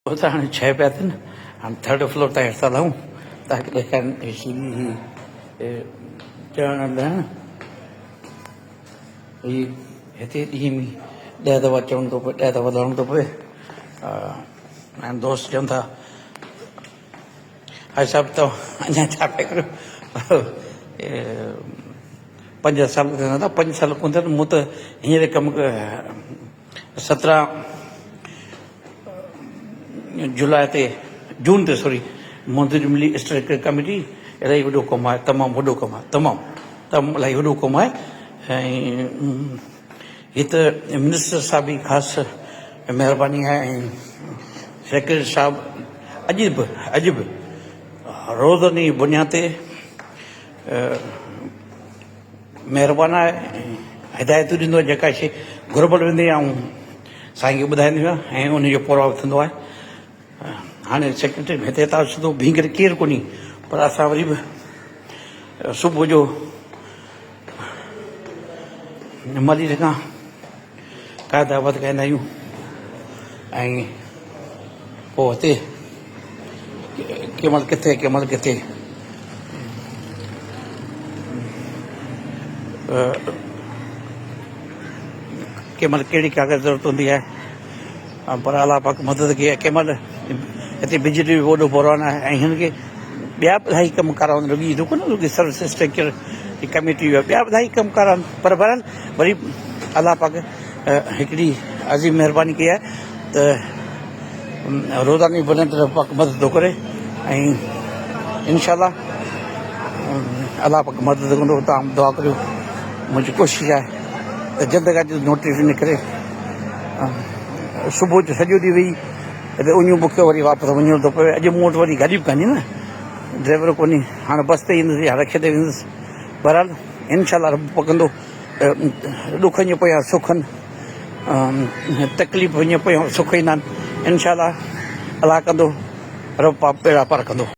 होता हाणे 6 पिया थियनि हाणे 3rd फ्लोर ताईं हेठि था लहूं ताकी ॾेखारनि सीढ़ी ही चढ़णु लहणु ही हिते ॾींहं में 10 दफ़ा चढ़णो थो पए 10 दफ़ा लहणो थो पए ऐं दोस्त चवनि था भाई साहिबु तव्हां अञा छा पिया करियो 5 साल थियनि था 5 साल कोन थियनि मूं त हींअर कमु 17 जुलाई ते जून ते सॉरी मोदी मिली स्टेट कमेटी इलाही वॾो कमु आहे तमामु वॾो कमु आहे तमामु इलाही वॾो कमु आहे ऐं हीअ त मिनिस्टर साहब जी ख़ासि महिरबानी आहे ऐं सेक्रेटरी साहब अॼु बि रोज़नी बुनियाद ते महिरबानी आहे हिदायतूं ॾींदो आहे जेका शइ घुरबल वेंदी आहे ऐं साईं खे ॿुधाईंदी आहे ऐं उनजो प्रभाव थींदो आहे हाणे सेक्रेटरी हिते था सिधो बीह करे केरु कोन्हे पर असां वरी बि सुबुह जो मरीज़ खां क़ाइदा वधाईंदा आहियूं ऐं पोइ हिते कंहिं महिल किथे कंहिं महिल कहिड़ी कागज़ ज़रूरत हूंदी आहे पर अलाह पाक मदद कई आहे कंहिं महिल हिते बिजली जो वॾो बुरहान आहे ऐं हिन खे ॿिया बि इलाही कमु कराइनि रुॻी जेको न रुॻी सर्विस स्ट्रक्चर जी कमेटी ॿिया बि इलाही कमु कराइनि पर बहरहाल वरी अलाह पाक हिकिड़ी अज़ीम महिरबानी कई आहे त रोज़ानी बुनियाद ते पाक मदद थो करे ऐं इनशा अलाह पाक मदद कंदो तव्हां दुआ करियो मुंहिंजी कोशिशि आहे त जल्द खां जल्द नोटिस निकिरे सुबुह जो सॼो ॾींहुं वेही हिते उञूं मूंखे वरी वापसि वञिणो थो पए अॼु मूं वटि वरी गाॾी बि कान्हे न ड्राइवर कोन्हे हाणे बस ते ईंदुसि या रिक्शे ते वेंदुसि बहरहाल इनशा रब पकंदो ॾुखनि जे पोयां सुखनि तकलीफ़ जे पोयां सुख ईंदा आहिनि इनशा अलाह कंदो रब बेड़ा पार कंदो